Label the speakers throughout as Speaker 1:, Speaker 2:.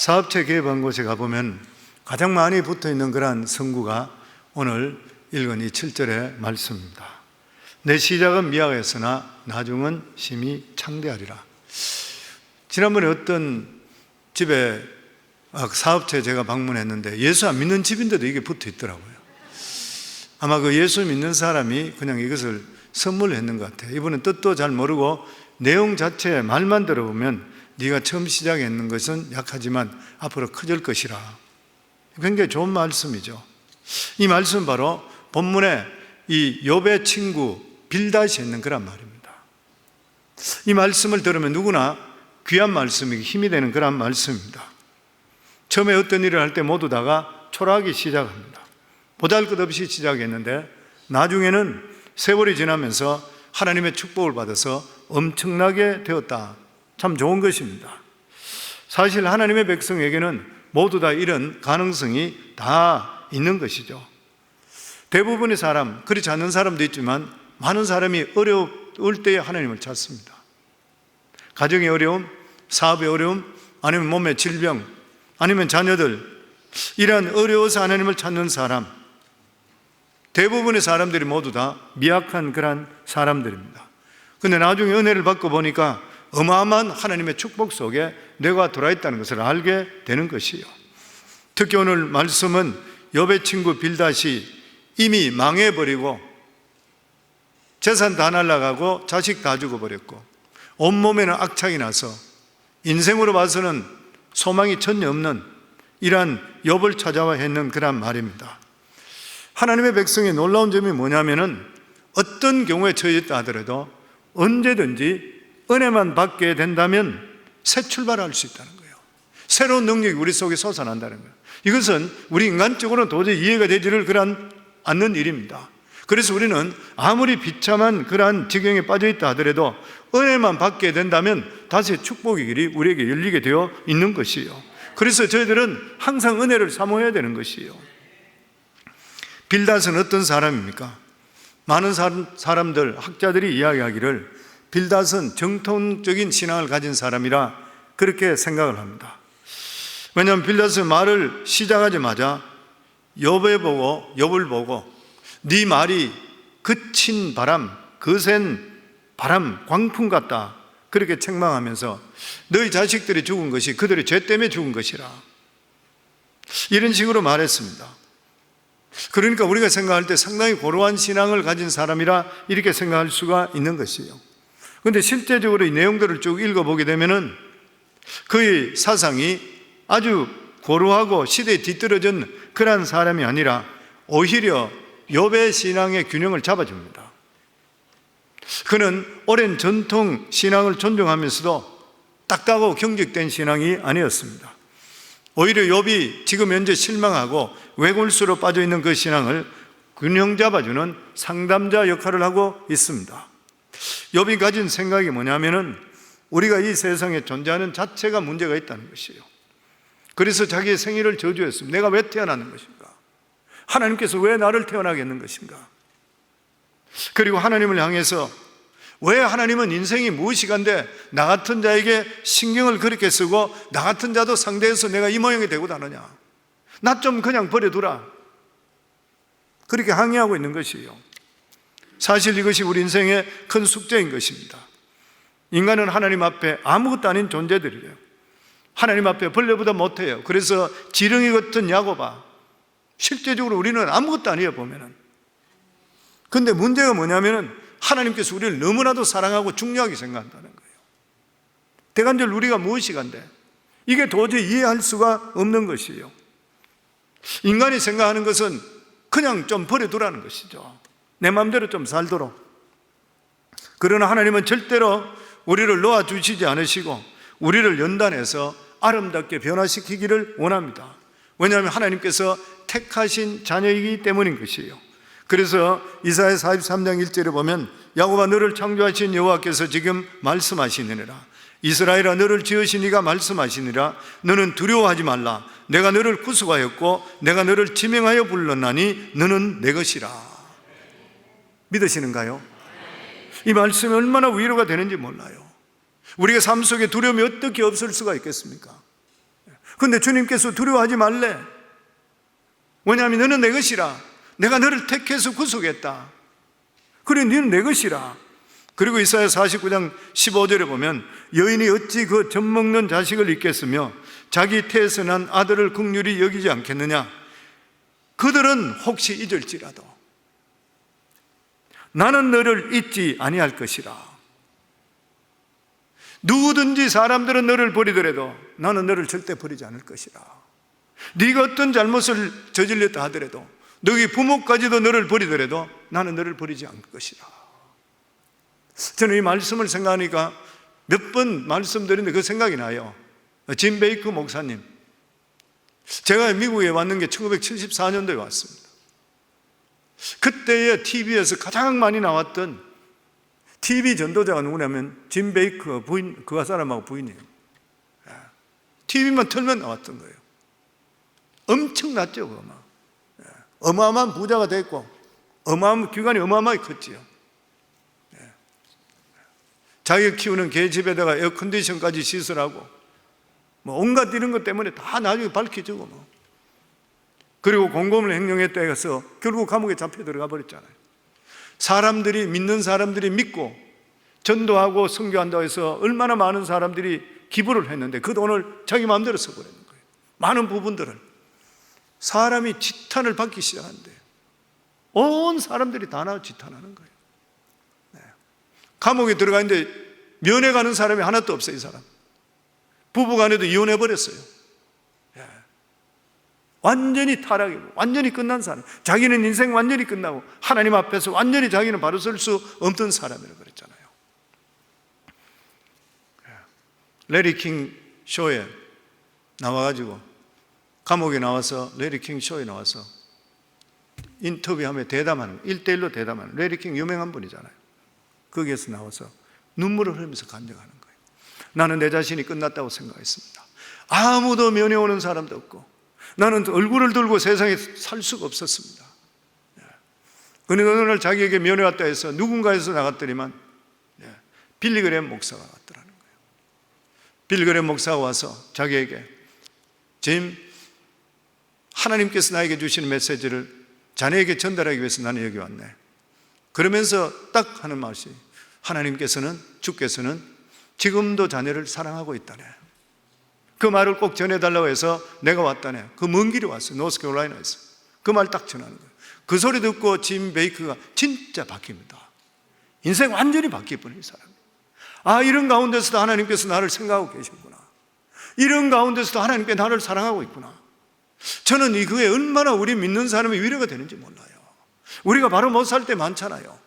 Speaker 1: 사업체 개업한 곳에 가보면 가장 많이 붙어있는 그러한 성구가 오늘 읽은 이 7절의 말씀입니다. 내 시작은 미약했으나 나중은 심히 창대하리라. 지난번에 어떤 집에 사업체 제가 방문했는데 예수 안 믿는 집인데도 이게 붙어 있더라고요. 아마 그 예수 믿는 사람이 그냥 이것을 선물로 했는 것 같아요. 이분은 뜻도 잘 모르고 내용 자체에 말만 들어보면 네가 처음 시작했는 것은 약하지만 앞으로 커질 것이라. 굉장히 좋은 말씀이죠. 이 말씀은 바로 본문에 이 욥의 친구 빌닷이 있는 그런 말입니다. 이 말씀을 들으면 누구나 귀한 말씀이고 힘이 되는 그런 말씀입니다. 처음에 어떤 일을 할 때 모두 다가 초라하기 시작합니다. 보잘것없이 시작했는데 나중에는 세월이 지나면서 하나님의 축복을 받아서 엄청나게 되었다. 참 좋은 것입니다. 사실 하나님의 백성에게는 모두 다 이런 가능성이 다 있는 것이죠. 대부분의 사람, 그렇지 않은 사람도 있지만 많은 사람이 어려울 때에 하나님을 찾습니다. 가정의 어려움, 사업의 어려움, 아니면 몸의 질병, 아니면 자녀들, 이러한 어려워서 하나님을 찾는 사람, 대부분의 사람들이 모두 다 미약한 그런 사람들입니다. 그런데 나중에 은혜를 받고 보니까 어마어마한 하나님의 축복 속에 내가 들어있다는 것을 알게 되는 것이요. 특히 오늘 말씀은 욥의 친구 빌닷이 이미 망해버리고 재산 다 날아가고 자식 다 죽어버렸고 온몸에는 악착이 나서 인생으로 봐서는 소망이 전혀 없는 이러한 욥을 찾아와 했는 그런 말입니다. 하나님의 백성의 놀라운 점이 뭐냐면은 어떤 경우에 처해졌다 하더라도 언제든지 은혜만 받게 된다면 새 출발할 수 있다는 거예요. 새로운 능력이 우리 속에 솟아난다는 거예요. 이것은 우리 인간적으로는 도저히 이해가 되지를 않는 일입니다. 그래서 우리는 아무리 비참한 그러한 지경에 빠져 있다 하더라도 은혜만 받게 된다면 다시 축복의 길이 우리에게 열리게 되어 있는 것이에요. 그래서 저희들은 항상 은혜를 사모해야 되는 것이에요. 빌닷은 어떤 사람입니까? 많은 사람들, 학자들이 이야기하기를 빌닷은 정통적인 신앙을 가진 사람이라 그렇게 생각을 합니다. 왜냐하면 빌닷은 말을 시작하자마자 욥을 보고 네 말이 그친 바람, 거센 바람, 광풍 같다 그렇게 책망하면서 너희 자식들이 죽은 것이 그들의 죄 때문에 죽은 것이라 이런 식으로 말했습니다. 그러니까 우리가 생각할 때 상당히 고루한 신앙을 가진 사람이라 이렇게 생각할 수가 있는 것이에요. 그런데 실제적으로 이 내용들을 쭉 읽어보게 되면은 그의 사상이 아주 고루하고 시대에 뒤떨어진 그런 사람이 아니라 오히려 욥의 신앙의 균형을 잡아줍니다. 그는 오랜 전통 신앙을 존중하면서도 딱딱하고 경직된 신앙이 아니었습니다. 오히려 욥이 지금 현재 실망하고 외골수로 빠져있는 그 신앙을 균형 잡아주는 상담자 역할을 하고 있습니다. 욥이 가진 생각이 뭐냐면은 우리가 이 세상에 존재하는 자체가 문제가 있다는 것이에요. 그래서 자기의 생일을 저주했습니다. 내가 왜 태어나는 것인가? 하나님께서 왜 나를 태어나게 했는 것인가? 그리고 하나님을 향해서 왜 하나님은 인생이 무의식한데 나 같은 자에게 신경을 그렇게 쓰고 나 같은 자도 상대해서 내가 이 모양이 되고 다느냐? 나 좀 그냥 버려두라. 그렇게 항의하고 있는 것이에요. 사실 이것이 우리 인생의 큰 숙제인 것입니다. 인간은 하나님 앞에 아무것도 아닌 존재들이래요. 하나님 앞에 벌레보다 못해요. 그래서 지렁이 같은 야고바. 실제적으로 우리는 아무것도 아니에요, 보면은. 근데 문제가 뭐냐면은 하나님께서 우리를 너무나도 사랑하고 중요하게 생각한다는 거예요. 대간절 우리가 무엇이간데 이게 도저히 이해할 수가 없는 것이에요. 인간이 생각하는 것은 그냥 좀 버려두라는 것이죠. 내 마음대로 좀 살도록. 그러나 하나님은 절대로 우리를 놓아주시지 않으시고 우리를 연단해서 아름답게 변화시키기를 원합니다. 왜냐하면 하나님께서 택하신 자녀이기 때문인 것이에요. 그래서 이사야 43장 1절에 보면 야곱아 너를 창조하신 여호와께서 지금 말씀하시느니라. 이스라엘아 너를 지으신 이가 말씀하시니라. 너는 두려워하지 말라. 내가 너를 구속하였고 내가 너를 지명하여 불렀나니 너는 내 것이라. 믿으시는가요? 이 말씀이 얼마나 위로가 되는지 몰라요. 우리가 삶 속에 두려움이 어떻게 없을 수가 있겠습니까? 그런데 주님께서 두려워하지 말래. 왜냐하면 너는 내 것이라. 내가 너를 택해서 구속했다. 그래, 너는 내 것이라. 그리고 이사야 49장 15절에 보면 여인이 어찌 그 젖먹는 자식을 잊겠으며 자기 태에서 난 아들을 긍휼히 여기지 않겠느냐. 그들은 혹시 잊을지라도 나는 너를 잊지 아니할 것이라. 누구든지 사람들은 너를 버리더라도 나는 너를 절대 버리지 않을 것이라. 네가 어떤 잘못을 저질렀다 하더라도, 너희 부모까지도 너를 버리더라도 나는 너를 버리지 않을 것이라. 저는 이 말씀을 생각하니까 몇 번 말씀드렸는데 그 생각이 나요. 짐 베이커 목사님, 제가 미국에 왔는 게 1974년도에 왔습니다. 그때의 TV에서 가장 많이 나왔던 TV 전도자가 누구냐면 짐 베이커 부인, 그 사람하고 부인이에요. TV만 틀면 나왔던 거예요. 엄청났죠, 그거. 어마어마한 부자가 됐고, 어마어마한 기관이 어마어마하게 컸지요. 자기가 키우는 개 집에다가 에어컨디션까지 시설하고, 뭐 온갖 이런 것 때문에 다 나중에 밝혀지고, 뭐. 그리고 공범을 행령했다 해서 결국 감옥에 잡혀 들어가 버렸잖아요. 사람들이, 믿는 사람들이 믿고 전도하고 선교한다고 해서 얼마나 많은 사람들이 기부를 했는데 그 돈을 자기 마음대로 써버리는 거예요. 많은 부분들을. 사람이 지탄을 받기 시작하는데 온 사람들이 다 나와 지탄하는 거예요. 감옥에 들어가 있는데 면회 가는 사람이 하나도 없어요. 이 사람 부부간에도 이혼해버렸어요. 완전히 타락이고 완전히 끝난 사람, 자기는 인생 완전히 끝나고 하나님 앞에서 완전히 자기는 바로 설 수 없던 사람이라고 그랬잖아요. 레리 킹 쇼에 나와가지고, 감옥에 나와서 레리 킹 쇼에 나와서 인터뷰하며 대담하는, 1대1로 대담하는, 레리 킹 유명한 분이잖아요. 거기에서 나와서 눈물을 흘리면서 간증하는 거예요. 나는 내 자신이 끝났다고 생각했습니다. 아무도 면회 오는 사람도 없고 나는 얼굴을 들고 세상에 살 수가 없었습니다. 그런데 어느 날 자기에게 면회 왔다 해서 누군가에서 나갔더니만 빌리그램 목사가 왔더라는 거예요. 빌리그램 목사가 와서 자기에게, 짐, 하나님께서 나에게 주시는 메시지를 자네에게 전달하기 위해서 나는 여기 왔네. 그러면서 딱 하는 말이, 하나님께서는, 주께서는 지금도 자네를 사랑하고 있다네. 그 말을 꼭 전해달라고 해서 내가 왔다네. 그 먼 길이 왔어요. 노스캐롤라이나에서. 그 말 딱 전하는 거예요. 그 소리 듣고 짐 베이커가 진짜 바뀝니다. 인생 완전히 바뀌어버린 사람. 아, 이런 가운데서도 하나님께서 나를 생각하고 계시구나. 이런 가운데서도 하나님께 나를 사랑하고 있구나. 저는 이 그에 얼마나 우리 믿는 사람이 위로가 되는지 몰라요. 우리가 바로 못 살 때 많잖아요.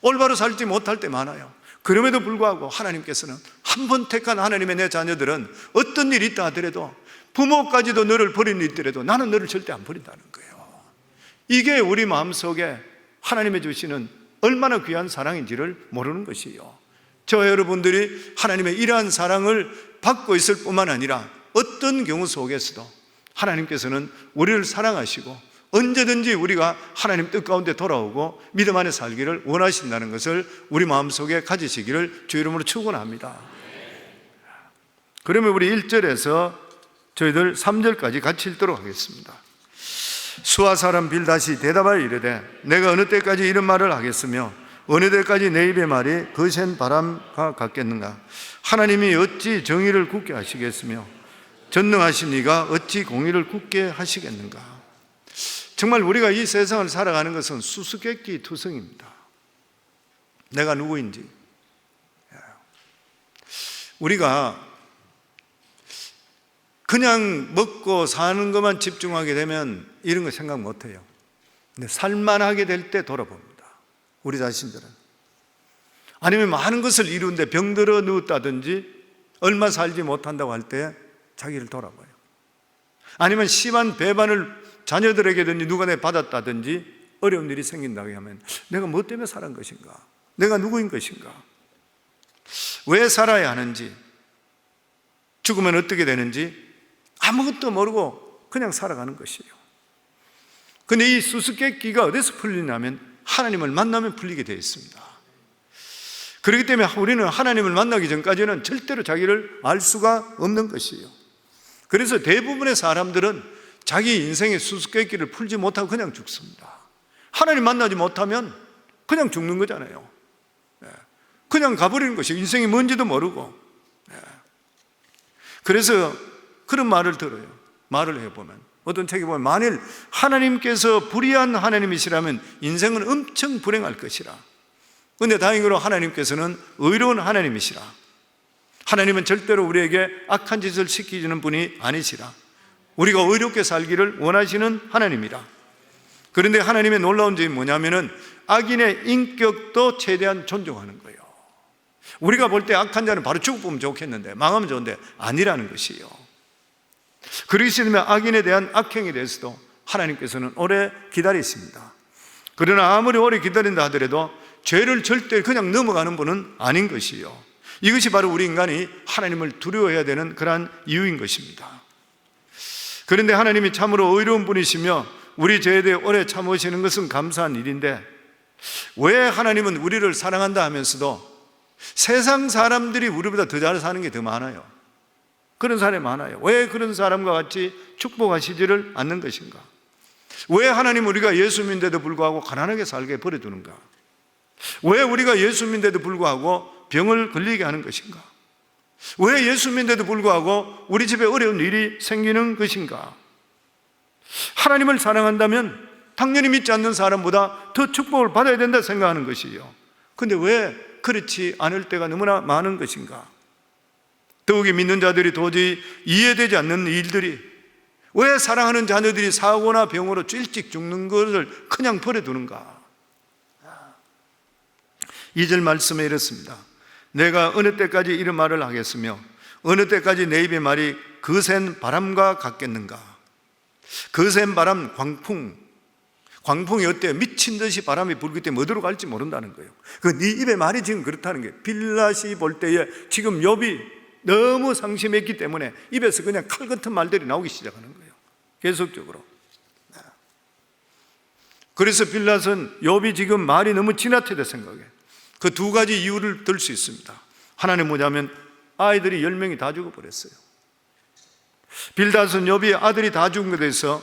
Speaker 1: 올바로 살지 못할 때 많아요. 그럼에도 불구하고 하나님께서는 한 번 택한 하나님의 내 자녀들은 어떤 일이 있다 하더라도, 부모까지도 너를 버리는 일이 있더라도 나는 너를 절대 안 버린다는 거예요. 이게 우리 마음속에 하나님의 주시는 얼마나 귀한 사랑인지를 모르는 것이에요. 저 여러분들이 하나님의 이러한 사랑을 받고 있을 뿐만 아니라 어떤 경우 속에서도 하나님께서는 우리를 사랑하시고 언제든지 우리가 하나님 뜻 가운데 돌아오고 믿음 안에 살기를 원하신다는 것을 우리 마음속에 가지시기를 주 이름으로 축원합니다. 그러면 우리 1절에서 저희들 3절까지 같이 읽도록 하겠습니다. 수아 사람 빌닷이 대답하여 이르되 내가 어느 때까지 이런 말을 하겠으며 어느 때까지 내 입의 말이 거센 바람과 같겠는가. 하나님이 어찌 정의를 굳게 하시겠으며 전능하신 이가 어찌 공의를 굳게 하시겠는가. 정말 우리가 이 세상을 살아가는 것은 수수께끼 투성입니다. 내가 누구인지. 우리가 그냥 먹고 사는 것만 집중하게 되면 이런 거 생각 못해요. 근데 살만하게 될 때 돌아봅니다. 우리 자신들은. 아니면 많은 것을 이루는데 병들어 누웠다든지 얼마 살지 못한다고 할 때 자기를 돌아봐요. 아니면 심한 배반을 자녀들에게든지 누가 내 받았다든지 어려운 일이 생긴다고 하면 내가 뭐 때문에 살은 것인가? 내가 누구인 것인가? 왜 살아야 하는지, 죽으면 어떻게 되는지 아무것도 모르고 그냥 살아가는 것이에요. 근데 이 수수께끼가 어디서 풀리냐면 하나님을 만나면 풀리게 되어 있습니다. 그렇기 때문에 우리는 하나님을 만나기 전까지는 절대로 자기를 알 수가 없는 것이에요. 그래서 대부분의 사람들은 자기 인생의 수수께끼를 풀지 못하고 그냥 죽습니다. 하나님 만나지 못하면 그냥 죽는 거잖아요. 그냥 가버리는 것이 인생이 뭔지도 모르고. 그래서 그런 말을 들어요. 말을 해보면 어떤 책에 보면 만일 하나님께서 불의한 하나님이시라면 인생은 엄청 불행할 것이라. 그런데 다행히로 하나님께서는 의로운 하나님이시라. 하나님은 절대로 우리에게 악한 짓을 시키시는 분이 아니시라. 우리가 의롭게 살기를 원하시는 하나님이라. 그런데 하나님의 놀라운 점이 뭐냐면은 악인의 인격도 최대한 존중하는 거예요. 우리가 볼 때 악한 자는 바로 죽어보면 좋겠는데, 망하면 좋은데 아니라는 것이에요. 그렇기 때문에 악인에 대한 악행에 대해서도 하나님께서는 오래 기다리십니다. 그러나 아무리 오래 기다린다 하더라도 죄를 절대 그냥 넘어가는 분은 아닌 것이에요. 이것이 바로 우리 인간이 하나님을 두려워해야 되는 그러한 이유인 것입니다. 그런데 하나님이 참으로 의로운 분이시며 우리 죄에 대해 오래 참으시는 것은 감사한 일인데, 왜 하나님은 우리를 사랑한다 하면서도 세상 사람들이 우리보다 더 잘 사는 게 더 많아요? 그런 사람이 많아요. 왜 그런 사람과 같이 축복하시지를 않는 것인가? 왜 하나님 우리가 예수 믿는데도 불구하고 가난하게 살게 버려두는가? 왜 우리가 예수 믿는데도 불구하고 병을 걸리게 하는 것인가? 왜 예수 믿는데도 불구하고 우리 집에 어려운 일이 생기는 것인가? 하나님을 사랑한다면 당연히 믿지 않는 사람보다 더 축복을 받아야 된다 생각하는 것이에요. 그런데 왜 그렇지 않을 때가 너무나 많은 것인가? 더욱이 믿는 자들이 도저히 이해되지 않는 일들이, 왜 사랑하는 자녀들이 사고나 병으로 일찍 죽는 것을 그냥 버려두는가? 2절 말씀에 이렇습니다. 내가 어느 때까지 이런 말을 하겠으며 어느 때까지 내 입의 말이 거센 바람과 같겠는가? 거센 바람, 광풍이 어때요? 미친 듯이 바람이 불기 때문에 어디로 갈지 모른다는 거예요. 네 입의 말이 지금 그렇다는 거예요. 빌닷이 볼 때에 지금 욥이 너무 상심했기 때문에 입에서 그냥 칼 같은 말들이 나오기 시작하는 거예요. 계속적으로. 그래서 빌닷은 욥이 지금 말이 너무 지나치다 생각해. 그 두 가지 이유를 들 수 있습니다. 하나는 뭐냐면 아이들이 10명이 다 죽어버렸어요. 빌닷은 욥이 아들이 다 죽은 것에 대해서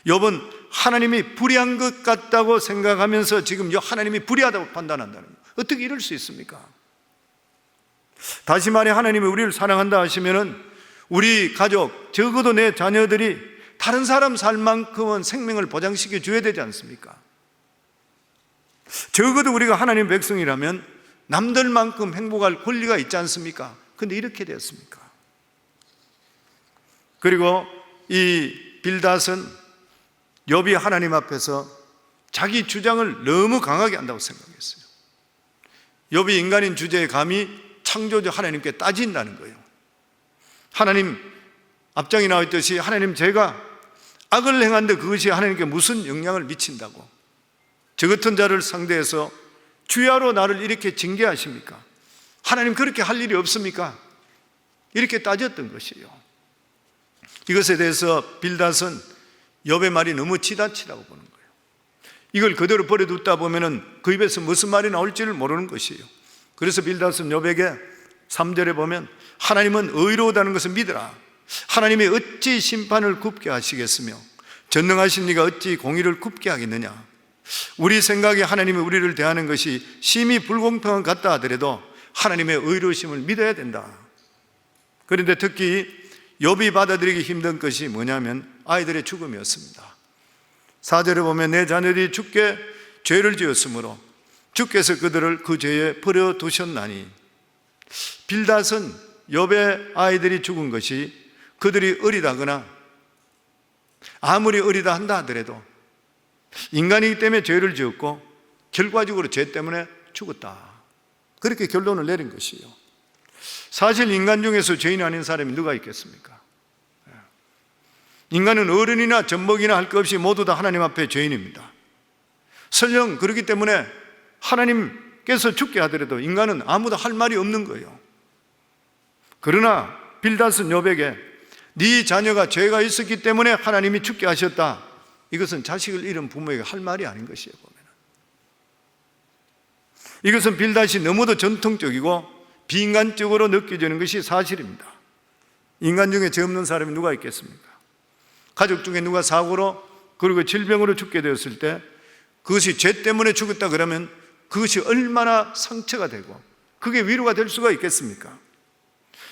Speaker 1: 욥은 하나님이 불의한 것 같다고 생각하면서 지금 하나님이 불의하다고 판단한다는 거예요. 어떻게 이럴 수 있습니까? 다시 말해 하나님이 우리를 사랑한다 하시면은 우리 가족, 적어도 내 자녀들이 다른 사람 살 만큼은 생명을 보장시켜 줘야 되지 않습니까? 적어도 우리가 하나님 백성이라면 남들만큼 행복할 권리가 있지 않습니까? 그런데 이렇게 되었습니까? 그리고 이 빌닷은 욥이 하나님 앞에서 자기 주장을 너무 강하게 한다고 생각했어요. 욥이 인간인 주제에 감히 창조주 하나님께 따진다는 거예요. 하나님 앞장에 나와 있듯이 하나님 제가 악을 행한데 그것이 하나님께 무슨 영향을 미친다고, 저 같은 자를 상대해서 주야로 나를 이렇게 징계하십니까? 하나님 그렇게 할 일이 없습니까? 이렇게 따졌던 것이에요. 이것에 대해서 빌닷은 욥의 말이 너무 지나치다고 보는 거예요. 이걸 그대로 버려두다 보면은 그 입에서 무슨 말이 나올지를 모르는 것이에요. 그래서 빌닷은 욥에게 3절에 보면 하나님은 의로우다는 것을 믿으라. 하나님이 어찌 심판을 굽게 하시겠으며 전능하신 이가 어찌 공의를 굽게 하겠느냐. 우리 생각에 하나님이 우리를 대하는 것이 심히 불공평한 것 같다 하더라도 하나님의 의로우심을 믿어야 된다. 그런데 특히 욥이 받아들이기 힘든 것이 뭐냐면 아이들의 죽음이었습니다. 4절에 보면 내 자녀들이 주께 죄를 지었으므로 주께서 그들을 그 죄에 버려두셨나니. 빌닷은 욥의 아이들이 죽은 것이 그들이 어리다거나 아무리 어리다 한다 하더라도 인간이기 때문에 죄를 지었고 결과적으로 죄 때문에 죽었다, 그렇게 결론을 내린 것이에요. 사실 인간 중에서 죄인이 아닌 사람이 누가 있겠습니까? 인간은 어른이나 젖먹이나 할 것 없이 모두 다 하나님 앞에 죄인입니다. 설령 그렇기 때문에 하나님께서 죽게 하더라도 인간은 아무도 할 말이 없는 거예요. 그러나 빌닷은 욥에게 네 자녀가 죄가 있었기 때문에 하나님이 죽게 하셨다, 이것은 자식을 잃은 부모에게 할 말이 아닌 것이에요. 보면 이것은 빌닷이 너무도 전통적이고 비인간적으로 느껴지는 것이 사실입니다. 인간 중에 죄 없는 사람이 누가 있겠습니까? 가족 중에 누가 사고로 그리고 질병으로 죽게 되었을 때 그것이 죄 때문에 죽었다 그러면 그것이 얼마나 상처가 되고 그게 위로가 될 수가 있겠습니까?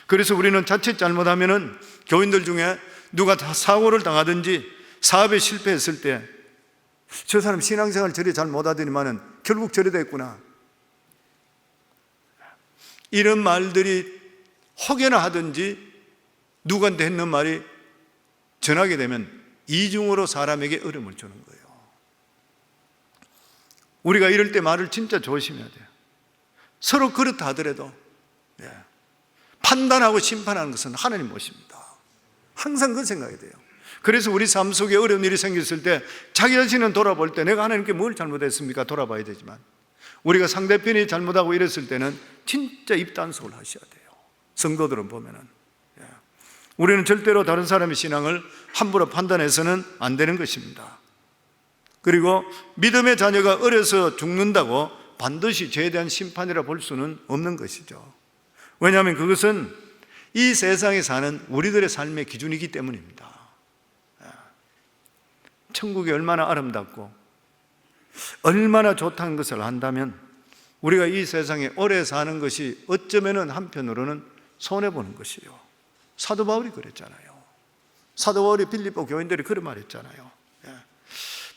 Speaker 1: 그래서 우리는 자칫 잘못하면은 교인들 중에 누가 다 사고를 당하든지 사업에 실패했을 때 저 사람 신앙생활 저리 잘 못하더니만은 결국 저리 됐구나, 이런 말들이 혹여나 하든지 누구한테 했는 말이 전하게 되면 이중으로 사람에게 어려움을 주는 거예요. 우리가 이럴 때 말을 진짜 조심해야 돼요. 서로 그렇다 하더라도 판단하고 심판하는 것은 하나님 몫입니다. 항상 그 생각이 돼요. 그래서 우리 삶 속에 어려운 일이 생겼을 때 자기 자신은 돌아볼 때 내가 하나님께 뭘 잘못했습니까? 돌아봐야 되지만 우리가 상대편이 잘못하고 이랬을 때는 진짜 입단속을 하셔야 돼요. 성도들은 보면은 우리는 절대로 다른 사람의 신앙을 함부로 판단해서는 안 되는 것입니다. 그리고 믿음의 자녀가 어려서 죽는다고 반드시 죄에 대한 심판이라 볼 수는 없는 것이죠. 왜냐하면 그것은 이 세상에 사는 우리들의 삶의 기준이기 때문입니다. 천국이 얼마나 아름답고 얼마나 좋다는 것을 안다면 우리가 이 세상에 오래 사는 것이 어쩌면 한편으로는 손해보는 것이요. 사도 바울이 그랬잖아요. 사도 바울이 빌립보 교인들이 그런 말 했잖아요.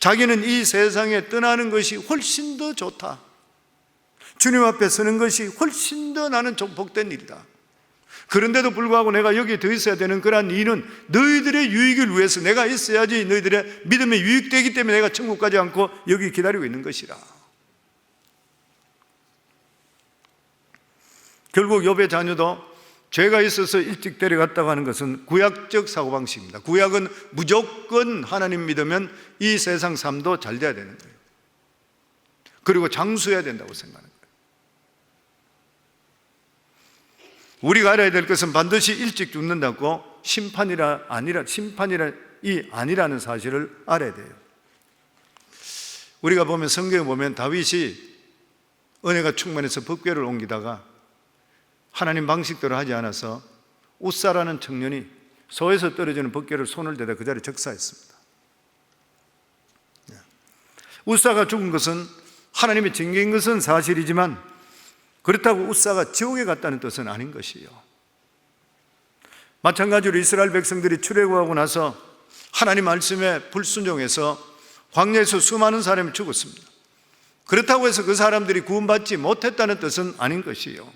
Speaker 1: 자기는 이 세상에 떠나는 것이 훨씬 더 좋다, 주님 앞에 서는 것이 훨씬 더 나는 복된 일이다. 그런데도 불구하고 내가 여기에 더 있어야 되는 그러한 이유는 너희들의 유익을 위해서 내가 있어야지 너희들의 믿음에 유익되기 때문에 내가 천국 가지 않고 여기 기다리고 있는 것이라. 결국 욥의 자녀도 죄가 있어서 일찍 데려갔다고 하는 것은 구약적 사고방식입니다. 구약은 무조건 하나님 믿으면 이 세상 삶도 잘 돼야 되는 거예요. 그리고 장수해야 된다고 생각하는 거예요. 우리가 알아야 될 것은 반드시 일찍 죽는다고 심판이 아니라는 사실을 알아야 돼요. 우리가 보면 성경에 보면 다윗이 은혜가 충만해서 법궤를 옮기다가 하나님 방식대로 하지 않아서 웃사라는 청년이 소에서 떨어지는 법궤를 손을 대다 그 자리에 적사했습니다. 웃사가 죽은 것은 하나님의 징계인 것은 사실이지만 그렇다고 웃사가 지옥에 갔다는 뜻은 아닌 것이에요. 마찬가지로 이스라엘 백성들이 출애굽하고 나서 하나님 말씀에 불순종해서 광야에서 수많은 사람이 죽었습니다. 그렇다고 해서 그 사람들이 구원받지 못했다는 뜻은 아닌 것이에요.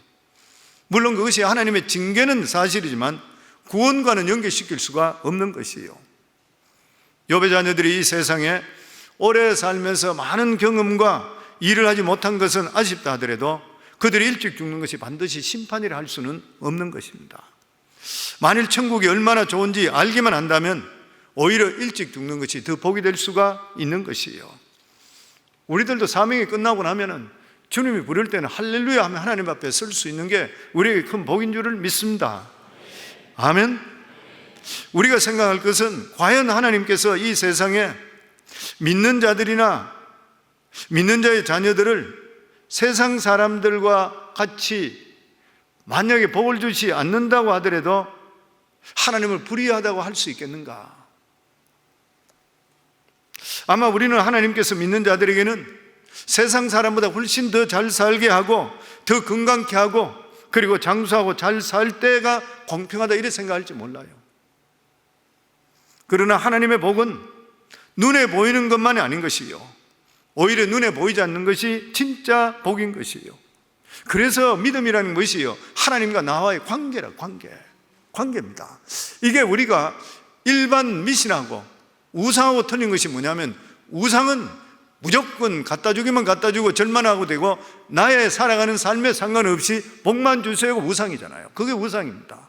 Speaker 1: 물론 그것이 하나님의 징계는 사실이지만 구원과는 연결시킬 수가 없는 것이에요. 욥의 자녀들이 이 세상에 오래 살면서 많은 경험과 일을 하지 못한 것은 아쉽다 하더라도 그들이 일찍 죽는 것이 반드시 심판이라 할 수는 없는 것입니다. 만일 천국이 얼마나 좋은지 알기만 한다면 오히려 일찍 죽는 것이 더 복이 될 수가 있는 것이에요. 우리들도 사명이 끝나고 나면은 주님이 부를 때는 할렐루야 하면 하나님 앞에 설 수 있는 게 우리에게 큰 복인 줄을 믿습니다. 아멘. 우리가 생각할 것은 과연 하나님께서 이 세상에 믿는 자들이나 믿는 자의 자녀들을 세상 사람들과 같이 만약에 복을 주지 않는다고 하더라도 하나님을 불의하다고 할 수 있겠는가? 아마 우리는 하나님께서 믿는 자들에게는 세상 사람보다 훨씬 더 잘 살게 하고 더 건강케 하고 그리고 장수하고 잘 살 때가 공평하다 이렇게 생각할지 몰라요. 그러나 하나님의 복은 눈에 보이는 것만이 아닌 것이요, 오히려 눈에 보이지 않는 것이 진짜 복인 것이에요. 그래서 믿음이라는 것이요, 하나님과 나와의 관계입니다. 이게 우리가 일반 미신하고 우상하고 틀린 것이 뭐냐면, 우상은 무조건 갖다 주기만 갖다 주고 절만 하고 되고 나의 살아가는 삶에 상관없이 복만 주세요가 우상이잖아요. 그게 우상입니다.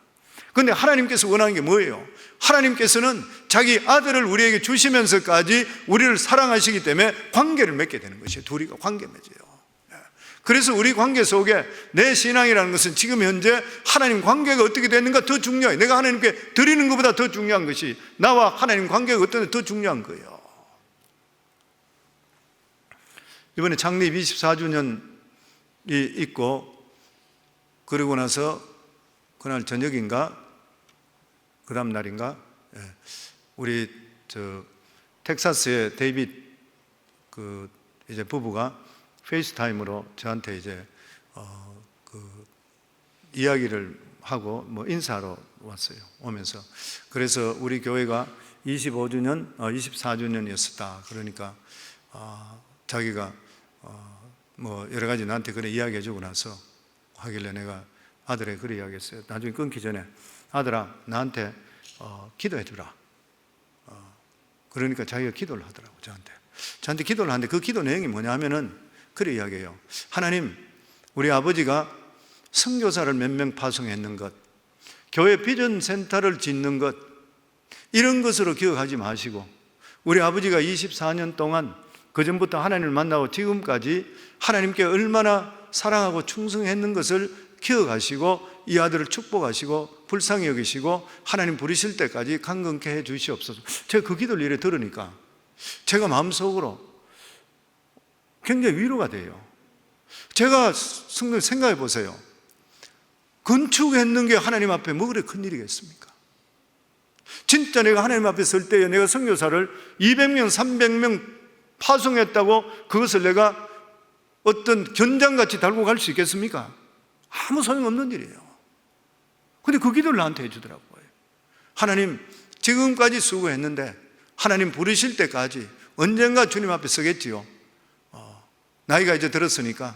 Speaker 1: 그런데 하나님께서 원하는 게 뭐예요? 하나님께서는 자기 아들을 우리에게 주시면서까지 우리를 사랑하시기 때문에 관계를 맺게 되는 것이에요. 둘이가 관계 맺어요. 그래서 우리 관계 속에 내 신앙이라는 것은 지금 현재 하나님 관계가 어떻게 되는가 더 중요해요. 내가 하나님께 드리는 것보다 더 중요한 것이 나와 하나님 관계가 어떤 더 중요한 거예요. 이번에 창립 24주년이 있고 그러고 나서 그날 저녁인가 그 다음 날인가? 우리 텍사스의 데이빗 이제 부부가 페이스타임으로 저한테 이제 이야기를 하고 인사하러 왔어요. 오면서. 그래서 우리 교회가 24주년이었었다. 그러니까 자기가 여러 가지 나한테 그래 이야기해 주고 나서 하길래 내가 아들에게 그래 이야기했어요. 나중에 끊기 전에 아들아, 나한테 기도해 주라. 그러니까 자기가 기도를 하더라고. 저한테 기도를 하는데 그 기도 내용이 뭐냐 하면은 그래 이야기해요. 하나님, 우리 아버지가 선교사를 몇 명 파송했는 것, 교회 비전 센터를 짓는 것, 이런 것으로 기억하지 마시고 우리 아버지가 24년 동안 그전부터 하나님을 만나고 지금까지 하나님께 얼마나 사랑하고 충성했는 것을 기억하시고 이 아들을 축복하시고 불쌍히 여기시고 하나님 부르실 때까지 강건케 해 주시옵소서. 제가 그 기도를 이래 들으니까 제가 마음속으로 굉장히 위로가 돼요. 제가 성도님 생각해 보세요. 건축했는 게 하나님 앞에 뭐 그래 큰일이겠습니까? 진짜 내가 하나님 앞에 설 때에 내가 선교사를 200명, 300명 파송했다고 그것을 내가 어떤 견장같이 달고 갈 수 있겠습니까? 아무 소용없는 일이에요. 근데 그 기도를 나한테 해주더라고요. 하나님, 지금까지 수고했는데 하나님 부르실 때까지 언젠가 주님 앞에 서겠지요. 나이가 이제 들었으니까.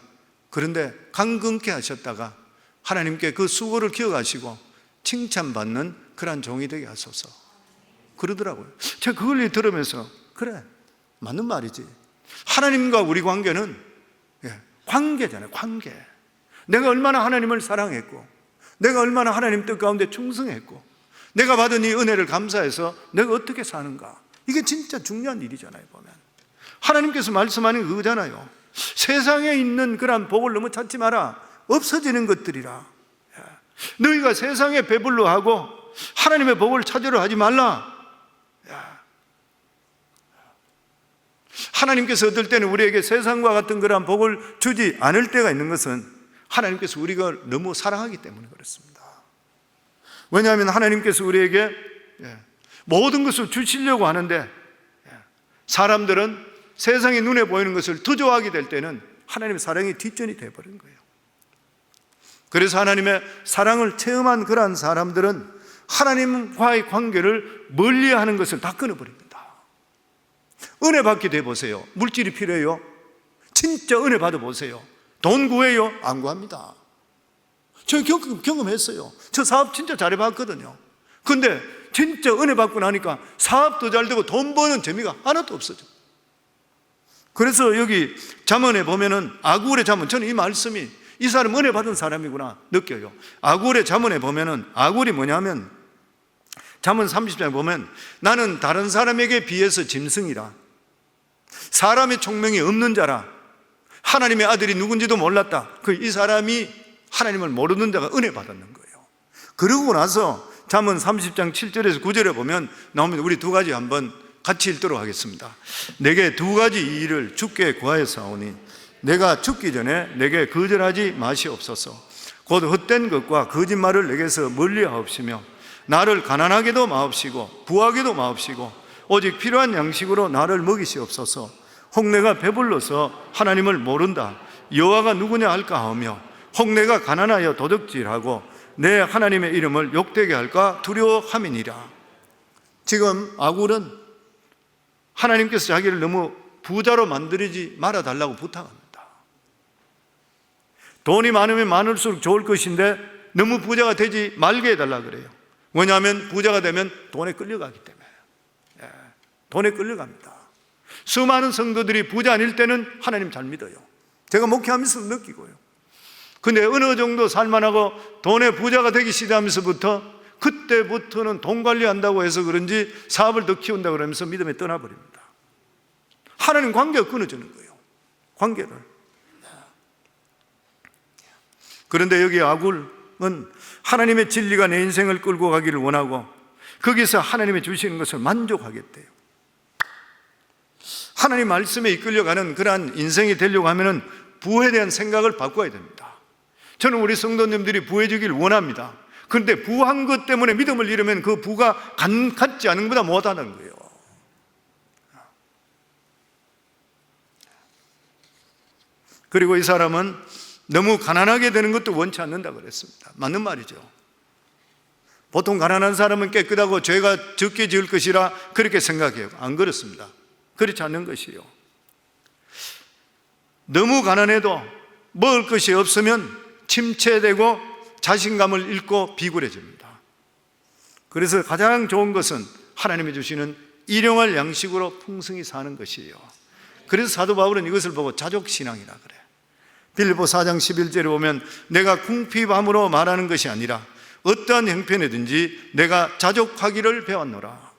Speaker 1: 그런데 강건케 하셨다가 하나님께 그 수고를 기억하시고 칭찬받는 그러한 종이 되게 하소서. 그러더라고요. 제가 그걸 들으면서 그래, 맞는 말이지. 하나님과 우리 관계는 관계잖아요. 관계. 내가 얼마나 하나님을 사랑했고 내가 얼마나 하나님 뜻 가운데 충성했고 내가 받은 이 은혜를 감사해서 내가 어떻게 사는가, 이게 진짜 중요한 일이잖아요. 보면 하나님께서 말씀하는 게 그거잖아요. 세상에 있는 그러한 복을 너무 찾지 마라. 없어지는 것들이라. 너희가 세상에 배불러 하고 하나님의 복을 찾으려 하지 말라. 하나님께서 어떨 때는 우리에게 세상과 같은 그러한 복을 주지 않을 때가 있는 것은 하나님께서 우리가 너무 사랑하기 때문에 그렇습니다. 왜냐하면 하나님께서 우리에게 모든 것을 주시려고 하는데 사람들은 세상의 눈에 보이는 것을 더 좋아하게 될 때는 하나님의 사랑이 뒷전이 되어버린 거예요. 그래서 하나님의 사랑을 체험한 그러한 사람들은 하나님과의 관계를 멀리하는 것을 다 끊어버립니다. 은혜 받게 돼보세요. 물질이 필요해요? 진짜 은혜 받아보세요. 돈 구해요? 안 구합니다. 저 경험했어요. 저 사업 진짜 잘해봤거든요. 근데 진짜 은혜 받고 나니까 사업도 잘 되고 돈 버는 재미가 하나도 없어져. 그래서 여기 잠언에 보면은 아굴의 잠언, 저는 이 말씀이 이 사람 은혜 받은 사람이구나 느껴요. 아굴의 잠언에 보면은 아굴이 뭐냐면 잠언 30장에 보면 나는 다른 사람에게 비해서 짐승이라, 사람의 총명이 없는 자라, 하나님의 아들이 누군지도 몰랐다. 이 사람이 하나님을 모르는 자가 은혜 받았는 거예요. 그러고 나서 잠언 30장 7절에서 9절에 보면 나옵니다. 우리 두 가지 한번 같이 읽도록 하겠습니다. 내게 두 가지 일을 주께 구하였사오니 내가 죽기 전에 내게 거절하지 마시옵소서. 곧 헛된 것과 거짓말을 내게서 멀리하옵시며 나를 가난하게도 마옵시고 부하게도 마옵시고 오직 필요한 양식으로 나를 먹이시옵소서. 혹 내가 배불러서 하나님을 모른다, 여호와가 누구냐 할까 하며 혹 내가 가난하여 도둑질하고 내 하나님의 이름을 욕되게 할까 두려워함이니라. 지금 아굴은 하나님께서 자기를 너무 부자로 만들지 말아달라고 부탁합니다. 돈이 많으면 많을수록 좋을 것인데 너무 부자가 되지 말게 해달라 그래요. 왜냐하면 부자가 되면 돈에 끌려가기 때문에. 돈에 끌려갑니다. 수많은 성도들이 부자 아닐 때는 하나님 잘 믿어요. 제가 목회하면서 느끼고요. 근데 어느 정도 살만하고 돈의 부자가 되기 시작하면서부터 그때부터는 돈 관리한다고 해서 그런지 사업을 더 키운다고 그러면서 믿음에 떠나버립니다. 하나님 관계가 끊어지는 거예요. 관계를. 그런데 여기 아굴은 하나님의 진리가 내 인생을 끌고 가기를 원하고 거기서 하나님이 주시는 것을 만족하겠대요. 하나님 말씀에 이끌려가는 그러한 인생이 되려고 하면은 부에 대한 생각을 바꿔야 됩니다. 저는 우리 성도님들이 부해지길 원합니다. 그런데 부한 것 때문에 믿음을 잃으면 그 부가 갖지 않은 것보다 못하는 거예요. 그리고 이 사람은 너무 가난하게 되는 것도 원치 않는다 그랬습니다. 맞는 말이죠. 보통 가난한 사람은 깨끗하고 죄가 적게 지을 것이라 그렇게 생각해요. 안 그렇습니다. 그렇지 않는 것이요. 너무 가난해도 먹을 것이 없으면 침체되고 자신감을 잃고 비굴해집니다. 그래서 가장 좋은 것은 하나님이 주시는 일용할 양식으로 풍성히 사는 것이에요. 그래서 사도 바울은 이것을 보고 자족신앙이라 그래. 빌립보 4장 11절에 보면 내가 궁핍함으로 말하는 것이 아니라 어떠한 형편이든지 내가 자족하기를 배웠노라.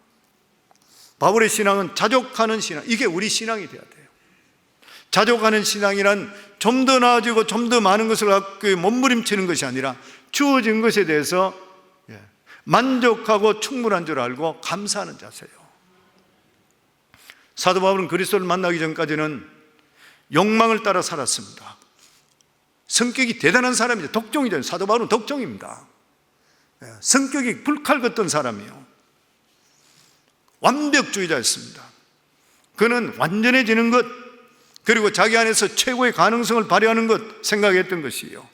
Speaker 1: 바울의 신앙은 자족하는 신앙, 이게 우리 신앙이 되어야 돼요. 자족하는 신앙이란 좀 더 나아지고 좀 더 많은 것을 갖고 몸부림치는 것이 아니라 주어진 것에 대해서 만족하고 충분한 줄 알고 감사하는 자세예요. 사도 바울은 그리스도를 만나기 전까지는 욕망을 따라 살았습니다. 성격이 대단한 사람이죠. 덕종이죠. 사도 바울은 덕종입니다. 성격이 불칼 같던 사람이에요. 완벽주의자였습니다. 그는 완전해지는 것, 그리고 자기 안에서 최고의 가능성을 발휘하는 것 생각했던 것이에요.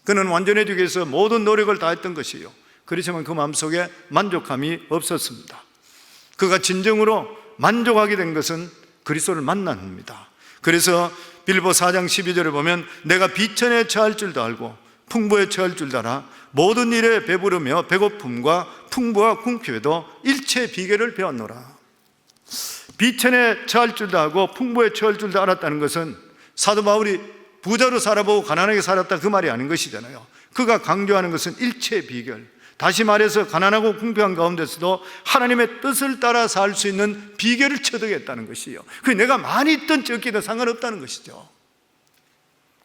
Speaker 1: 그는 완전해지기 위해서 모든 노력을 다했던 것이에요. 그렇지만 그 마음속에 만족함이 없었습니다. 그가 진정으로 만족하게 된 것은 그리스도를 만난 후입니다. 그래서 빌립보 4장 12절에 보면 내가 비천에 처할 줄도 알고 풍부에 처할 줄도 알아 모든 일에 배부르며 배고픔과 풍부와 궁핍에도 일체 비결을 배웠노라. 비천에 처할 줄도 알고 풍부에 처할 줄도 알았다는 것은 사도 바울이 부자로 살아보고 가난하게 살았다 그 말이 아닌 것이잖아요. 그가 강조하는 것은 일체 비결, 다시 말해서 가난하고 궁핍한 가운데서도 하나님의 뜻을 따라 살 수 있는 비결을 체득했다는 것이에요. 그게 내가 많이 있든 적게든 상관없다는 것이죠.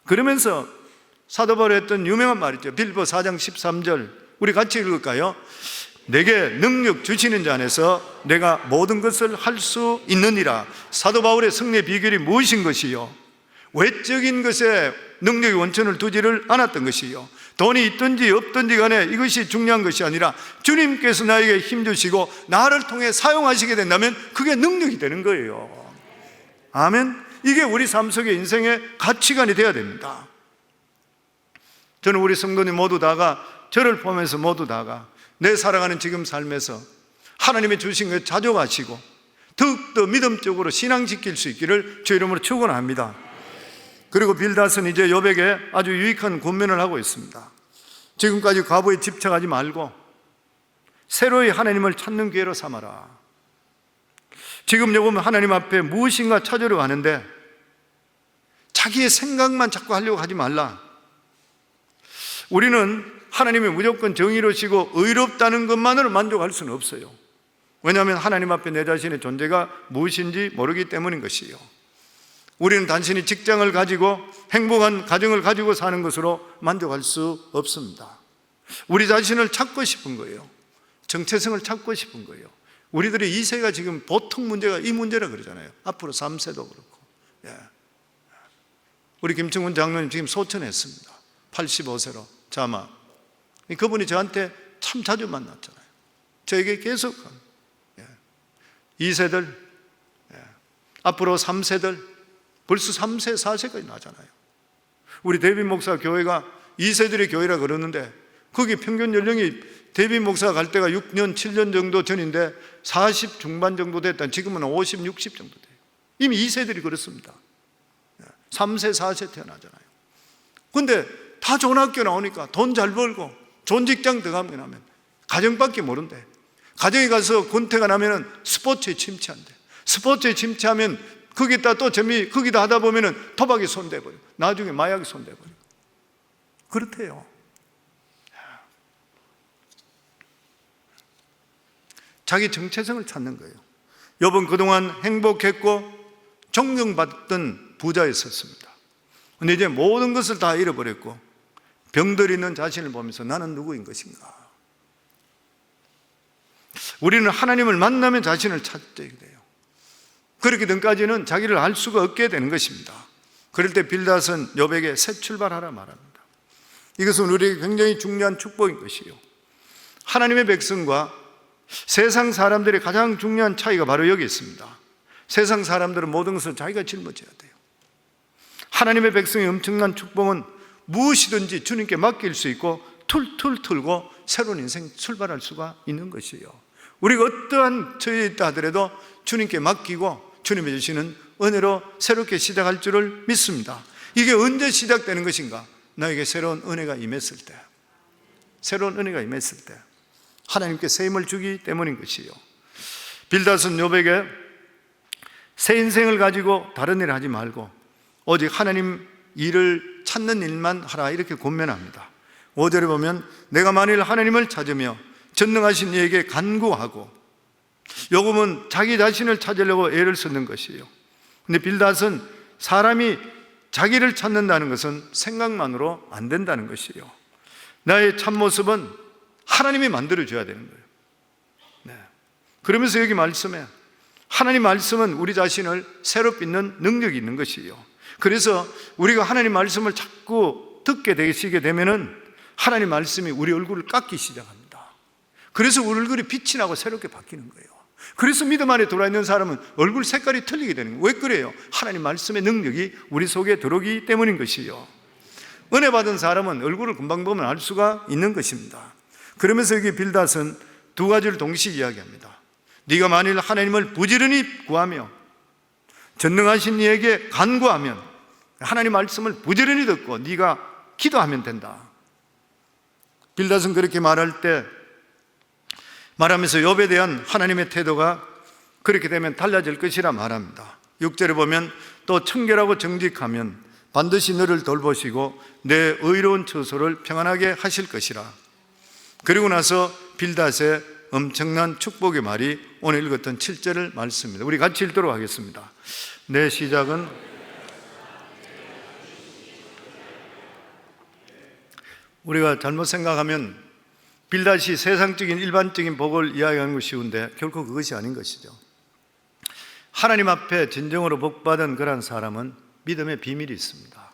Speaker 1: 그러면서 사도 바울이 했던 유명한 말이죠. 빌립보 4장 13절 우리 같이 읽을까요? 내게 능력 주시는 자 안에서 내가 모든 것을 할 수 있느니라. 사도 바울의 승리의 비결이 무엇인 것이요? 외적인 것에 능력의 원천을 두지를 않았던 것이요, 돈이 있든지 없든지 간에 이것이 중요한 것이 아니라 주님께서 나에게 힘주시고 나를 통해 사용하시게 된다면 그게 능력이 되는 거예요. 아멘. 이게 우리 삶 속의 인생의 가치관이 되어야 됩니다. 저는 우리 성도님 모두 다가, 저를 포함해서 모두 다가 내 살아가는 지금 삶에서 하나님이 주신 것 자족하시고 더욱더 믿음적으로 신앙 지킬 수 있기를 주 이름으로 축원합니다. 그리고 빌닷은 이제 욥에게 아주 유익한 권면을 하고 있습니다. 지금까지 과거에 집착하지 말고 새로이 하나님을 찾는 기회로 삼아라. 지금 욥은 하나님 앞에 무엇인가 찾으려고 하는데 자기의 생각만 자꾸 하려고 하지 말라. 우리는 하나님이 무조건 정의로우시고 의롭다는 것만으로 만족할 수는 없어요. 왜냐하면 하나님 앞에 내 자신의 존재가 무엇인지 모르기 때문인 것이에요. 우리는 단순히 직장을 가지고 행복한 가정을 가지고 사는 것으로 만족할 수 없습니다. 우리 자신을 찾고 싶은 거예요. 정체성을 찾고 싶은 거예요. 우리들의 2세가 지금 보통 문제가 이 문제라 그러잖아요. 앞으로 3세도 그렇고. 우리 김충훈 장로님 지금 소천했습니다. 85세로 자마. 그분이 저한테 참 자주 만났잖아요. 저에게 계속 2세들, 앞으로 3세들, 벌써 3세, 4세까지 나잖아요. 우리 대빈 목사 교회가 2세들의 교회라 그러는데 거기 평균 연령이 대빈 목사 갈 때가 6년, 7년 정도 전인데 40 중반 정도 됐다. 지금은 50, 60 정도 돼요. 이미 2세들이 그렇습니다. 3세, 4세 태어나잖아요. 근데 다 좋은 학교 나오니까 돈 잘 벌고 좋은 직장 들어가면 하면 가정밖에 모른대. 가정에 가서 권태가 나면은 스포츠에 침체한대. 스포츠에 침체하면 거기다 또 거기다 하다 보면은 도박에 손대버려. 나중에 마약에 손대버려. 그렇대요. 자기 정체성을 찾는 거예요. 욥은 그동안 행복했고 존경받던 부자였었습니다. 근데 이제 모든 것을 다 잃어버렸고 병들어 있는 자신을 보면서 나는 누구인 것인가? 우리는 하나님을 만나면 자신을 찾게 돼요. 그렇게 전까지는 자기를 알 수가 없게 되는 것입니다. 그럴 때 빌닷은 욥에게 새 출발하라 말합니다. 이것은 우리에게 굉장히 중요한 축복인 것이요, 하나님의 백성과 세상 사람들의 가장 중요한 차이가 바로 여기 있습니다. 세상 사람들은 모든 것을 자기가 짊어져야 돼요. 하나님의 백성의 엄청난 축복은 무엇이든지 주님께 맡길 수 있고 툴툴 틀고 새로운 인생 출발할 수가 있는 것이에요. 우리가 어떠한 처지에 있다 하더라도 주님께 맡기고 주님이 주시는 은혜로 새롭게 시작할 줄을 믿습니다. 이게 언제 시작되는 것인가? 나에게 새로운 은혜가 임했을 때, 새로운 은혜가 임했을 때 하나님께 새 힘을 주기 때문인 것이에요. 빌닷은 욥에게 새 인생을 가지고 다른 일을 하지 말고 오직 하나님 일을 찾는 일만 하라, 이렇게 권면합니다. 5절에 보면 내가 만일 하나님을 찾으며 전능하신 이에게 간구하고, 욥은 자기 자신을 찾으려고 애를 쓰는 것이에요. 근데 빌닷은 사람이 자기를 찾는다는 것은 생각만으로 안 된다는 것이에요. 나의 참모습은 하나님이 만들어줘야 되는 거예요. 네. 그러면서 여기 말씀에 하나님 말씀은 우리 자신을 새로 빚는 능력이 있는 것이에요. 그래서 우리가 하나님 말씀을 자꾸 듣게 되시게 되면은 하나님 말씀이 우리 얼굴을 깎기 시작합니다. 그래서 우리 얼굴이 빛이 나고 새롭게 바뀌는 거예요. 그래서 믿음 안에 들어와 있는 사람은 얼굴 색깔이 틀리게 되는 거예요. 왜 그래요? 하나님 말씀의 능력이 우리 속에 들어오기 때문인 것이에요. 은혜 받은 사람은 얼굴을 금방 보면 알 수가 있는 것입니다. 그러면서 여기 빌닷은 두 가지를 동시에 이야기합니다. 네가 만일 하나님을 부지런히 구하며 전능하신 이에게 간구하면, 하나님 말씀을 부지런히 듣고 네가 기도하면 된다. 빌닷은 그렇게 말하면서 욥에 대한 하나님의 태도가 그렇게 되면 달라질 것이라 말합니다. 6절에 보면 또 청결하고 정직하면 반드시 너를 돌보시고 내 의로운 처소를 평안하게 하실 것이라. 그리고 나서 빌닷의 엄청난 축복의 말이 오늘 읽었던 7절을 말씀입니다. 우리 같이 읽도록 하겠습니다. 내 시작은 우리가 잘못 생각하면 빌닷이 세상적인 일반적인 복을 이야기하는 것이 쉬운데 결코 그것이 아닌 것이죠. 하나님 앞에 진정으로 복받은 그런 사람은 믿음의 비밀이 있습니다.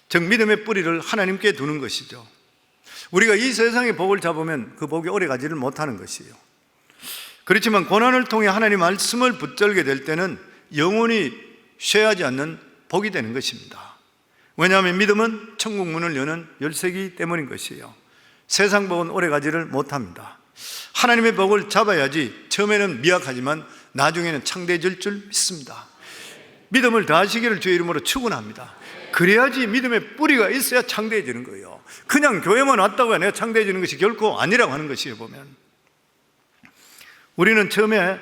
Speaker 1: 즉 믿음의 뿌리를 하나님께 두는 것이죠. 우리가 이 세상의 복을 잡으면 그 복이 오래가지를 못하는 것이에요. 그렇지만 고난을 통해 하나님 말씀을 붙들게 될 때는 영원히 쇠하지 않는 복이 되는 것입니다. 왜냐하면 믿음은 천국 문을 여는 열쇠이기 때문인 것이에요. 세상 복은 오래가지를 못합니다. 하나님의 복을 잡아야지 처음에는 미약하지만 나중에는 창대해질 줄 믿습니다. 믿음을 더하시기를 주의 이름으로 축원합니다. 그래야지 믿음의 뿌리가 있어야 창대해지는 거예요. 그냥 교회만 왔다고 내가 창대해지는 것이 결코 아니라고 하는 것이에요. 보면 우리는 처음에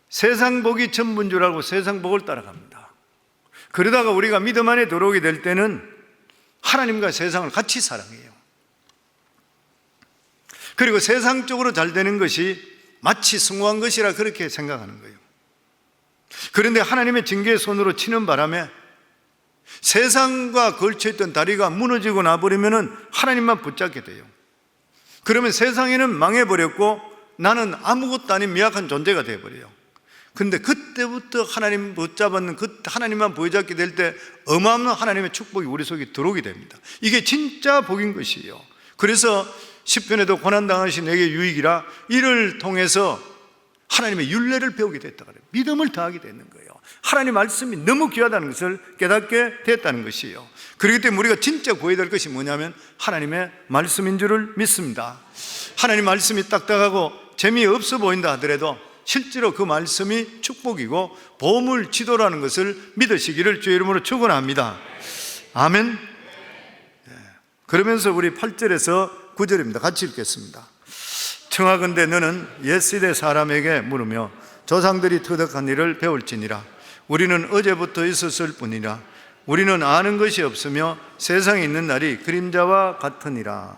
Speaker 1: 세상 복이 전부인 줄 알고 세상 복을 따라갑니다. 그러다가 우리가 믿음 안에 들어오게 될 때는 하나님과 세상을 같이 사랑해요. 그리고 세상적으로 잘 되는 것이 마치 성공한 것이라 그렇게 생각하는 거예요. 그런데 하나님의 징계의 손으로 치는 바람에 세상과 걸쳐있던 다리가 무너지고 나버리면 하나님만 붙잡게 돼요. 그러면 세상에는 망해버렸고 나는 아무것도 아닌 미약한 존재가 되어버려요. 근데 그때부터 하나님 붙잡았는 그 하나님만 보여잡게 될 때 어마어마한 하나님의 축복이 우리 속에 들어오게 됩니다. 이게 진짜 복인 것이에요. 그래서 시편에도 고난당하신 내게 유익이라, 이를 통해서 하나님의 율례를 배우게 됐다 그래요. 믿음을 더하게 되는 거예요. 하나님 말씀이 너무 귀하다는 것을 깨닫게 됐다는 것이에요. 그렇기 때문에 우리가 진짜 구해야 될 것이 뭐냐면 하나님의 말씀인 줄을 믿습니다. 하나님 말씀이 딱딱하고 재미없어 보인다 하더라도 실제로 그 말씀이 축복이고 보물 지도라는 것을 믿으시기를 주의 이름으로 축원합니다. 아멘. 그러면서 우리 8절에서 9절입니다. 같이 읽겠습니다. 청하건대 너는 옛시대 사람에게 물으며 조상들이 터득한 일을 배울지니라. 우리는 어제부터 있었을 뿐이라. 우리는 아는 것이 없으며 세상에 있는 날이 그림자와 같으니라.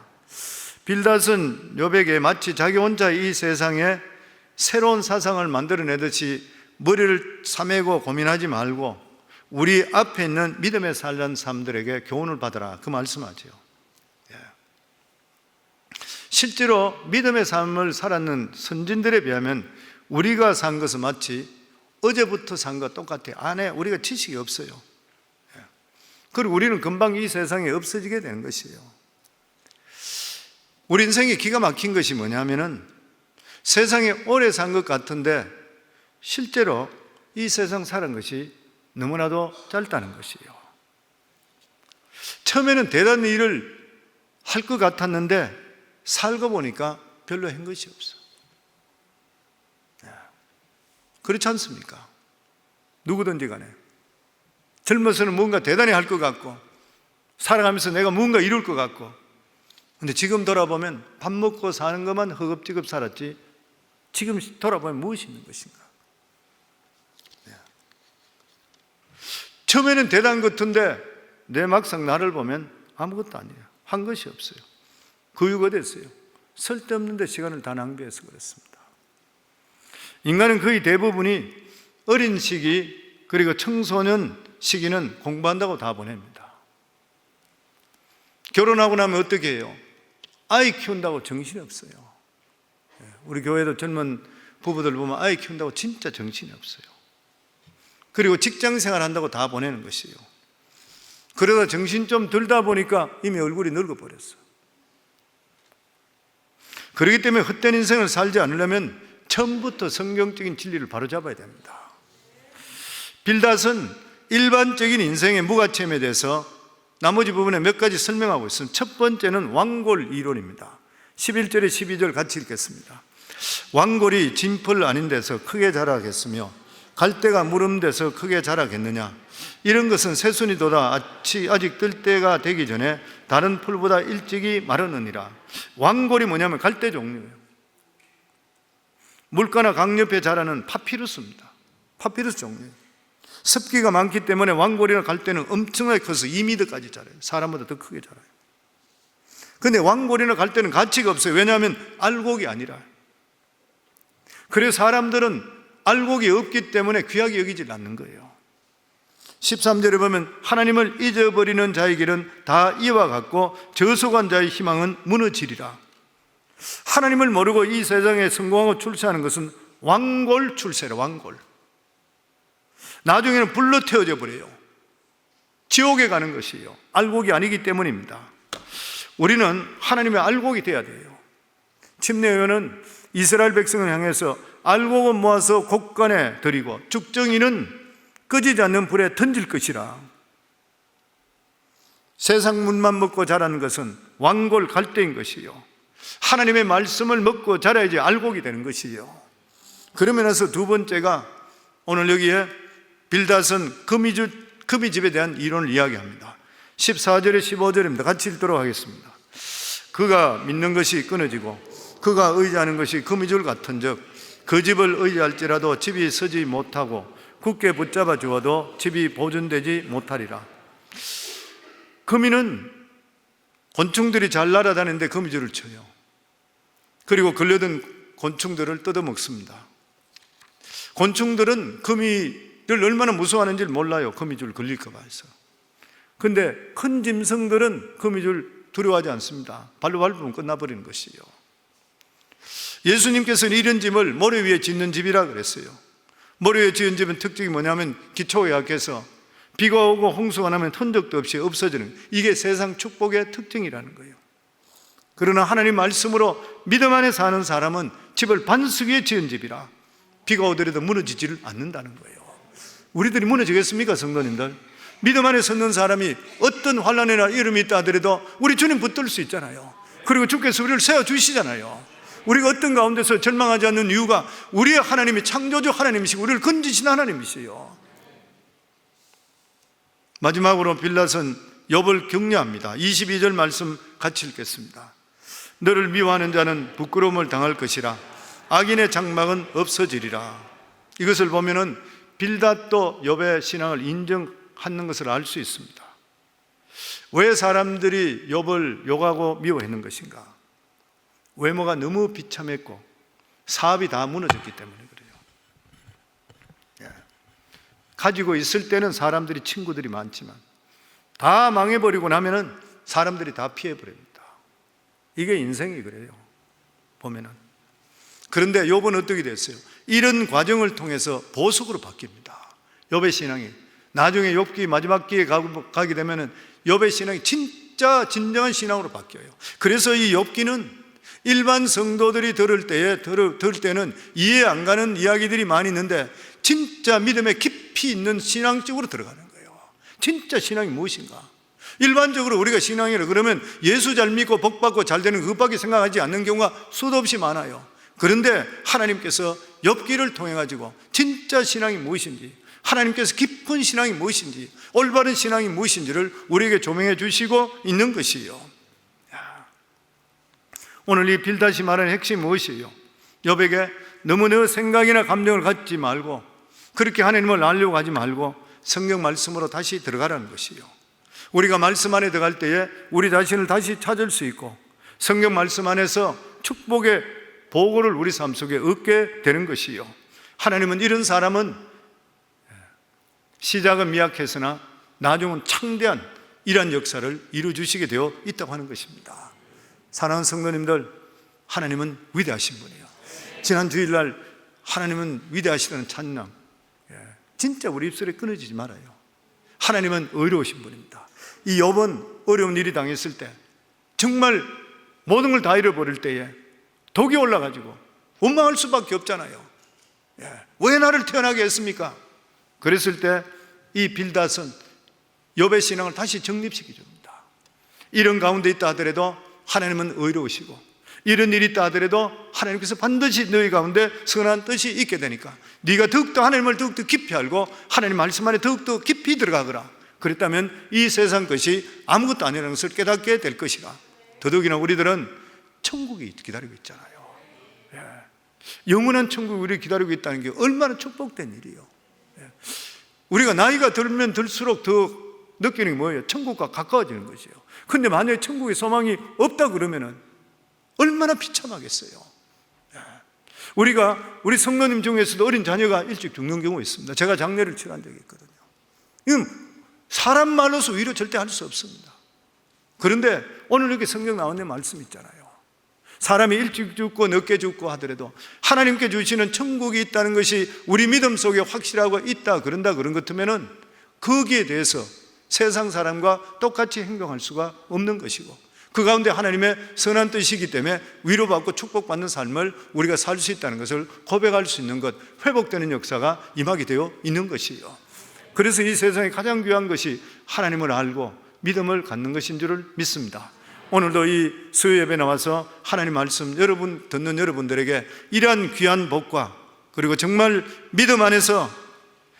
Speaker 1: 빌닷은 욥에게 마치 자기 혼자 이 세상에 새로운 사상을 만들어내듯이 머리를 싸매고 고민하지 말고 우리 앞에 있는 믿음에 살던 사람들에게 교훈을 받으라, 그 말씀하죠. 실제로 믿음의 삶을 살았는 선진들에 비하면 우리가 산 것은 마치 어제부터 산 것과 똑같아요. 안에 우리가 지식이 없어요. 그리고 우리는 금방 이 세상에 없어지게 되는 것이에요. 우리 인생이 기가 막힌 것이 뭐냐면은 세상에 오래 산 것 같은데 실제로 이 세상 사는 것이 너무나도 짧다는 것이에요. 처음에는 대단한 일을 할 것 같았는데 살고 보니까 별로 한 것이 없어. 그렇지 않습니까? 누구든지 간에 젊어서는 뭔가 대단히 할 것 같고 살아가면서 내가 뭔가 이룰 것 같고, 근데 지금 돌아보면 밥 먹고 사는 것만 허겁지겁 살았지 지금 돌아보면 무엇이 있는 것인가? 처음에는 대단한 것 같은데 내 막상 나를 보면 아무것도 아니에요. 한 것이 없어요. 그 이유가 됐어요. 쓸데없는 데 시간을 다 낭비해서 그렇습니다. 인간은 거의 대부분이 어린 시기 그리고 청소년 시기는 공부한다고 다 보냅니다. 결혼하고 나면 어떻게 해요? 아이 키운다고 정신이 없어요. 우리 교회도 젊은 부부들 보면 아이 키운다고 진짜 정신이 없어요. 그리고 직장생활 한다고 다 보내는 것이에요. 그러다 정신 좀 들다 보니까 이미 얼굴이 늙어버렸어. 그렇기 때문에 헛된 인생을 살지 않으려면 처음부터 성경적인 진리를 바로잡아야 됩니다. 빌닷은 일반적인 인생의 무가치함에 대해서 나머지 부분에 몇 가지 설명하고 있습니다. 첫 번째는 왕골 이론입니다. 11절에 12절 같이 읽겠습니다. 왕골이 진풀 아닌 데서 크게 자라겠으며 갈대가 무름 데서 크게 자라겠느냐? 이런 것은 새순이 돋아 아직 뜰 때가 되기 전에 다른 풀보다 일찍이 마르느니라. 왕골이 뭐냐면 갈대 종류예요. 물가나 강 옆에 자라는 파피루스입니다. 파피루스 종류예요. 습기가 많기 때문에 왕골이나 갈대는 엄청나게 커서 2m까지 자라요. 사람보다 더 크게 자라요. 그런데 왕골이나 갈대는 가치가 없어요. 왜냐하면 알곡이 아니라. 그래서 사람들은 알곡이 없기 때문에 귀하게 여기질 않는 거예요. 13절에 보면 하나님을 잊어버리는 자의 길은 다 이와 같고 저속한 자의 희망은 무너지리라. 하나님을 모르고 이 세상에 성공하고 출세하는 것은 왕골 출세라. 왕골. 나중에는 불로 태워져 버려요. 지옥에 가는 것이에요. 알곡이 아니기 때문입니다. 우리는 하나님의 알곡이 돼야 돼요. 침례요한은 이스라엘 백성을 향해서 알곡은 모아서 곡간에 드리고 죽정이는 꺼지지 않는 불에 던질 것이라. 세상 물만 먹고 자라는 것은 왕골 갈대인 것이요, 하나님의 말씀을 먹고 자라야지 알곡이 되는 것이요. 그러면서 두 번째가 오늘 여기에 빌닷은 금이집에 대한 이론을 이야기합니다. 14절에 15절입니다. 같이 읽도록 하겠습니다. 그가 믿는 것이 끊어지고 그가 의지하는 것이 금이줄 같은즉 그 집을 의지할지라도 집이 서지 못하고 굳게 붙잡아 주어도 집이 보존되지 못하리라. 거미는 곤충들이 잘 날아다니는데 거미줄을 쳐요. 그리고 걸려든 곤충들을 뜯어먹습니다. 곤충들은 거미를 얼마나 무서워하는지 몰라요. 거미줄 걸릴까 봐 해서. 근데 큰 짐승들은 거미줄 두려워하지 않습니다. 발로 밟으면 끝나버리는 것이에요. 예수님께서는 이런 집을 모래 위에 짓는 집이라 그랬어요. 모래 위에 지은 집은 특징이 뭐냐면 기초가 약해서 비가 오고 홍수가 나면 흔적도 없이 없어지는, 이게 세상 축복의 특징이라는 거예요. 그러나 하나님 말씀으로 믿음 안에 사는 사람은 집을 반석 위에 지은 집이라 비가 오더라도 무너지지를 않는다는 거예요. 우리들이 무너지겠습니까, 성도님들? 믿음 안에 섰는 사람이 어떤 환난이나 이름이 있다 하더라도 우리 주님 붙들 수 있잖아요. 그리고 주께서 우리를 세워주시잖아요. 우리가 어떤 가운데서 절망하지 않는 이유가 우리의 하나님이 창조주 하나님이시고 우리를 건지신 하나님이시요. 마지막으로 빌닷은 욥을 격려합니다. 22절 말씀 같이 읽겠습니다. 너를 미워하는 자는 부끄러움을 당할 것이라 악인의 장막은 없어지리라. 이것을 보면은 빌닷도 욥의 신앙을 인정하는 것을 알 수 있습니다. 왜 사람들이 욥을 욕하고 미워했는 것인가? 외모가 너무 비참했고 사업이 다 무너졌기 때문에 그래요. 가지고 있을 때는 사람들이, 친구들이 많지만 다 망해버리고 나면은 사람들이 다 피해버립니다. 이게 인생이 그래요, 보면은. 그런데 욥은 어떻게 됐어요? 이런 과정을 통해서 보석으로 바뀝니다. 욥의 신앙이 나중에 욥기 마지막 기에 가게 되면은 욥의 신앙이 진짜 진정한 신앙으로 바뀌어요. 그래서 이 욥기는 일반 성도들이 들을 때는 이해 안 가는 이야기들이 많이 있는데 진짜 믿음에 깊이 있는 신앙 쪽으로 들어가는 거예요. 진짜 신앙이 무엇인가? 일반적으로 우리가 신앙이라 그러면 예수 잘 믿고 복 받고 잘 되는 그것밖에 생각하지 않는 경우가 수도 없이 많아요. 그런데 하나님께서 욥기를 통해 가지고 진짜 신앙이 무엇인지, 하나님께서 깊은 신앙이 무엇인지, 올바른 신앙이 무엇인지를 우리에게 조명해 주시고 있는 것이에요. 오늘 이 빌닷이 말하는 핵심이 무엇이에요? 욥에게 너무 너 생각이나 감정을 갖지 말고 그렇게 하나님을 알려고 하지 말고 성경 말씀으로 다시 들어가라는 것이에요. 우리가 말씀 안에 들어갈 때에 우리 자신을 다시 찾을 수 있고 성경 말씀 안에서 축복의 보고를 우리 삶 속에 얻게 되는 것이요. 하나님은 이런 사람은 시작은 미약해서나 나중은 창대한 이러한 역사를 이루어주시게 되어 있다고 하는 것입니다. 사랑하는 성도님들, 하나님은 위대하신 분이에요. 지난 주일날 하나님은 위대하시다는 찬양, 진짜 우리 입술에 끊어지지 말아요. 하나님은 의로우신 분입니다. 이 욥은 어려운 일이 당했을 때, 정말 모든 걸 다 잃어버릴 때에 독이 올라가지고 원망할 수밖에 없잖아요. 왜 나를 태어나게 했습니까? 그랬을 때 이 빌닷은 욥의 신앙을 다시 정립시켜 줍니다. 이런 가운데 있다 하더라도 하나님은 의로우시고, 이런 일이 있다 하더라도 하나님께서 반드시 너희 가운데 선한 뜻이 있게 되니까 네가 더욱더 하나님을 더욱더 깊이 알고 하나님 말씀 안에 더욱더 깊이 들어가거라. 그랬다면 이 세상 것이 아무것도 아니라는 것을 깨닫게 될 것이라. 더더욱이나 우리들은 천국이 기다리고 있잖아요. 영원한 천국이 우리를 기다리고 있다는 게 얼마나 축복된 일이에요. 우리가 나이가 들면 들수록 더 느끼는 게 뭐예요? 천국과 가까워지는 것이에요. 그런데 만약에 천국에 소망이 없다 그러면은 얼마나 비참하겠어요. 우리 성도님 중에서도 어린 자녀가 일찍 죽는 경우가 있습니다. 제가 장례를 치러한 적이 있거든요. 이건 사람 말로서 위로 절대 할 수 없습니다. 그런데 오늘 이렇게 성경 나오는 말씀 있잖아요. 사람이 일찍 죽고 늦게 죽고 하더라도 하나님께 주시는 천국이 있다는 것이 우리 믿음 속에 확실하고 있다 그런 것 같으면은 거기에 대해서 세상 사람과 똑같이 행동할 수가 없는 것이고, 그 가운데 하나님의 선한 뜻이기 때문에 위로받고 축복받는 삶을 우리가 살 수 있다는 것을 고백할 수 있는 것, 회복되는 역사가 임하게 되어 있는 것이에요. 그래서 이 세상에 가장 귀한 것이 하나님을 알고 믿음을 갖는 것인 줄을 믿습니다. 오늘도 이 수요 예배 나와서 하나님 말씀 듣는 여러분들에게 이러한 귀한 복과, 그리고 정말 믿음 안에서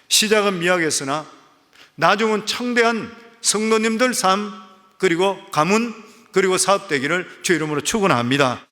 Speaker 1: 시작은 미약했으나 나중은 창대한 성도님들 삶, 그리고 가문, 그리고 사업 되기를 주의 이름으로 축원합니다.